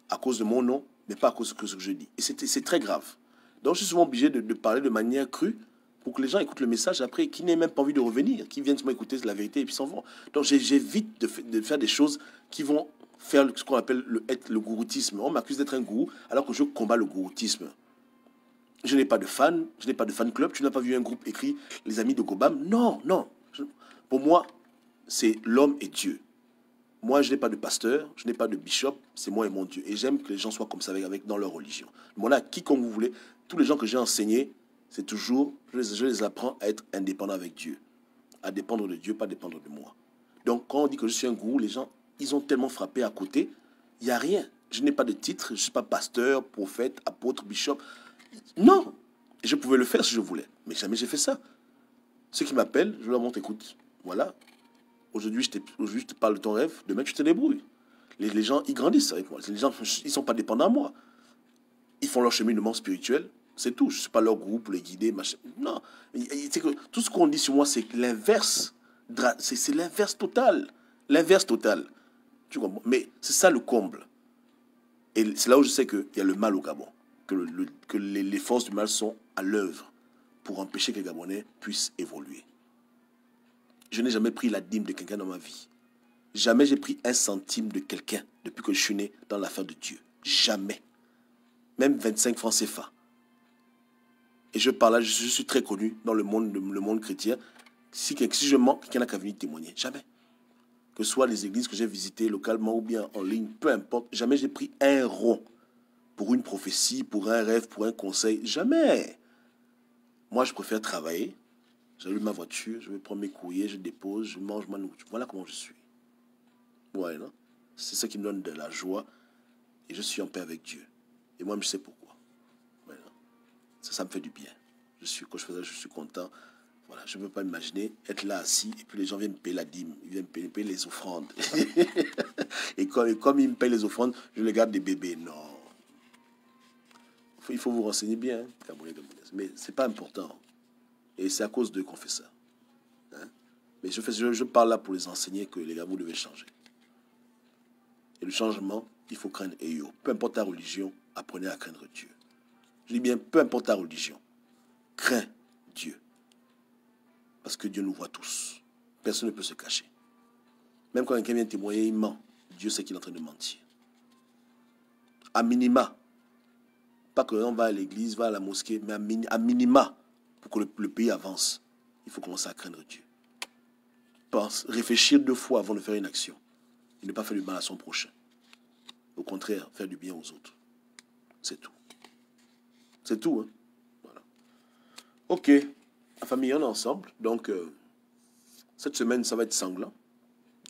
à cause de mon nom, mais pas à cause de ce que je dis. Et c'est très grave. Donc, je suis souvent obligé de parler de manière crue pour que les gens écoutent le message après et qui n'aient même pas envie de revenir, qui viennent seulement écouter la vérité et puis s'en vont. Donc, j'évite de faire des choses qui vont faire ce qu'on appelle le gouroutisme. On m'accuse d'être un gourou alors que je combats le gouroutisme. Je n'ai pas de fan, je n'ai pas de fan club. Tu n'as pas vu un groupe écrit Les Amis de Gobam? Non, non. Pour moi, c'est l'homme et Dieu. Moi, je n'ai pas de pasteur, je n'ai pas de bishop, c'est moi et mon Dieu. Et j'aime que les gens soient comme ça dans leur religion. Voilà, quiconque vous voulez, tous les gens que j'ai enseignés, c'est toujours, je les apprends à être indépendants avec Dieu. À dépendre de Dieu, pas dépendre de moi. Donc, quand on dit que je suis un gourou, les gens, ils ont tellement frappé à côté, il n'y a rien. Je n'ai pas de titre, je ne suis pas pasteur, prophète, apôtre, bishop. Non, je pouvais le faire si je voulais, mais jamais j'ai fait ça. Ceux qui m'appellent, je leur montre, écoute, voilà, aujourd'hui je te parle de ton rêve, demain tu te débrouilles. Les gens, ils grandissent avec moi. Les gens, ils ne sont pas dépendants à moi. Ils font leur cheminement spirituel, c'est tout. Je ne suis pas leur gourou pour les guider, machin. Non, c'est que tout ce qu'on dit sur moi, c'est l'inverse. C'est l'inverse total. L'inverse total. Tu comprends? Mais c'est ça le comble. Et c'est là où je sais qu'il y a le mal au Gabon. Que les forces du mal sont à l'œuvre pour empêcher que les Gabonais puissent évoluer. Je n'ai jamais pris la dîme de quelqu'un dans ma vie. Jamais j'ai pris un centime de quelqu'un depuis que je suis né dans l'affaire de Dieu. Jamais. Même 25 francs CFA. Et je parle là, je suis très connu dans le monde chrétien. Si je mens, quelqu'un n'a qu'à venir témoigner. Jamais. Que ce soit les églises que j'ai visitées localement ou bien en ligne, peu importe, jamais j'ai pris un rond pour une prophétie, pour un rêve, pour un conseil. Jamais. Moi, je préfère travailler. J'allume ma voiture, je vais prendre mes courriers, je dépose, je mange ma nourriture. Voilà comment je suis. Ouais, non? C'est ça qui me donne de la joie. Et je suis en paix avec Dieu. Et moi, je sais pourquoi. Ouais, non? Ça me fait du bien. Quand je fais ça, je suis content. Voilà, je ne peux pas imaginer être là assis et puis les gens viennent me payer la dîme, ils viennent me payer les offrandes. et comme ils me payent les offrandes, je les garde des bébés. Non. Il faut vous renseigner bien, hein, mais ce n'est pas important. Et c'est à cause d'eux qu'on fait ça. Hein? Mais je parle là pour les enseigner que les gars, vous devez changer. Et le changement, il faut craindre Eyo. Peu importe ta religion, apprenez à craindre Dieu. Je dis bien, peu importe ta religion, crains Dieu. Parce que Dieu nous voit tous. Personne ne peut se cacher. Même quand quelqu'un vient témoigner, il ment. Dieu sait qu'il est en train de mentir. À minima. Pas qu'on va à l'église, va à la mosquée, mais à minima, pour que le pays avance, il faut commencer à craindre Dieu. Réfléchir 2 fois avant de faire une action. Et ne pas faire du mal à son prochain. Au contraire, faire du bien aux autres. C'est tout. C'est tout, hein. Voilà. Ok. La famille, on est ensemble. Donc, cette semaine, ça va être sanglant.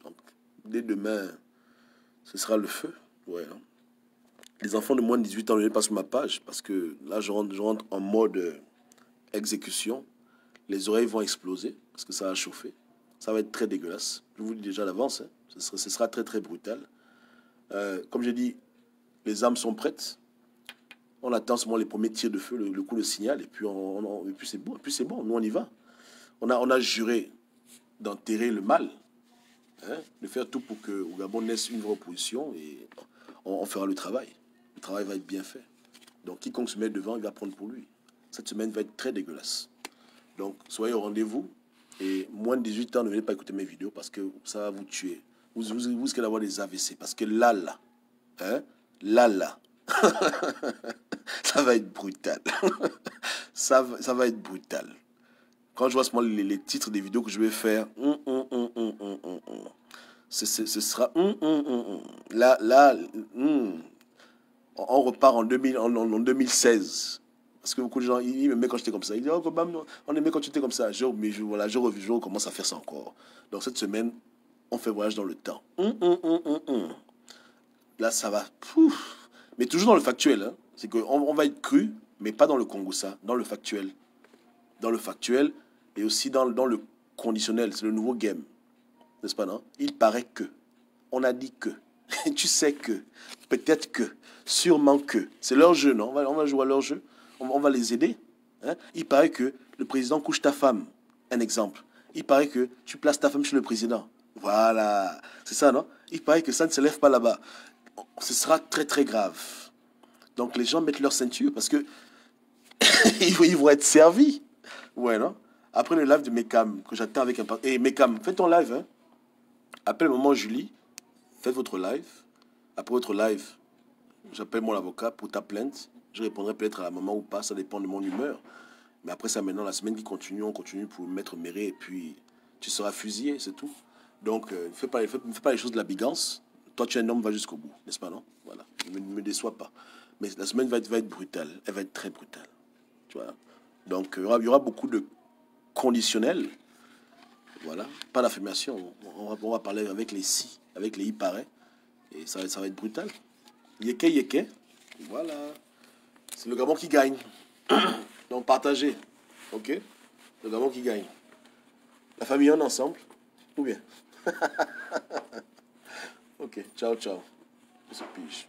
Donc, dès demain, ce sera le feu. Ouais, hein. Les enfants de moins de 18 ans ne viennent pas sur ma page parce que là, je rentre en mode exécution. Les oreilles vont exploser parce que ça va chauffer. Ça va être très dégueulasse. Je vous le dis déjà d'avance. Hein. Ce sera très, très brutal. Comme j'ai dit, les armes sont prêtes. On attend seulement les premiers tirs de feu, le coup de signal, et puis, et puis c'est bon. Et puis c'est bon, nous on y va. On a juré d'enterrer le mal, hein, de faire tout pour que au Gabon naisse une vraie opposition, et on fera le travail. Le travail va être bien fait. Donc quiconque se met devant, il va prendre pour lui. Cette semaine va être très dégueulasse. Donc soyez au rendez-vous. Et moins de 18 ans, ne venez pas écouter mes vidéos parce que ça va vous tuer. Vous risquez d'avoir des AVC. Parce que là, hein, là, ça va être brutal. ça va être brutal. Quand je vois seulement les titres des vidéos que je vais faire, ce sera là, on repart en 2016. Parce que beaucoup de gens, ils m'aimaient quand j'étais comme ça. Ils disent, oh, on aimait quand tu étais comme ça. Voilà, je recommence à faire ça encore. Donc cette semaine, on fait voyage dans le temps. Là, ça va. Pouf. Mais toujours dans le factuel. Hein. C'est qu'on va être cru, mais pas dans le Congossa, dans le factuel. Dans le factuel et aussi dans le conditionnel. C'est le nouveau game. N'est-ce pas, non? Il paraît que. On a dit que. Tu sais que. Peut-être que. Sûrement que. C'est leur jeu, non? On va jouer à leur jeu. On va les aider. Hein? Il paraît que le président couche ta femme. Un exemple. Il paraît que tu places ta femme chez le président. Voilà. C'est ça, non? Il paraît que ça ne se lève pas là-bas. Ce sera très, très grave. Donc, les gens mettent leur ceinture parce que ils vont être servis. Ouais, non? Après le live de Mekam, que j'attends avec un... Et Mekam, fais ton live, hein? Appelle maman Julie. Faites votre live. Après votre live, j'appelle mon avocat pour ta plainte. Je répondrai peut-être à la maman ou pas, ça dépend de mon humeur. Mais après ça, maintenant, la semaine qui continue, on continue pour mettre Méré et puis tu seras fusillé, c'est tout. Donc, ne fais pas les choses de la bigance. Toi, tu es un homme, va jusqu'au bout, n'est-ce pas, non? Voilà, ne me déçois pas. Mais la semaine va être brutale, elle va être très brutale. Tu vois? Donc, il y aura beaucoup de conditionnels. Voilà, pas d'affirmation. On va parler avec les si, avec les il paraît. Et ça va être brutal. Yeke, yeke. Voilà. C'est le Gabon qui gagne. Donc partagez. Ok? Le Gabon qui gagne. La famille en ensemble. Ou bien? Ok, ciao, ciao. On se pige.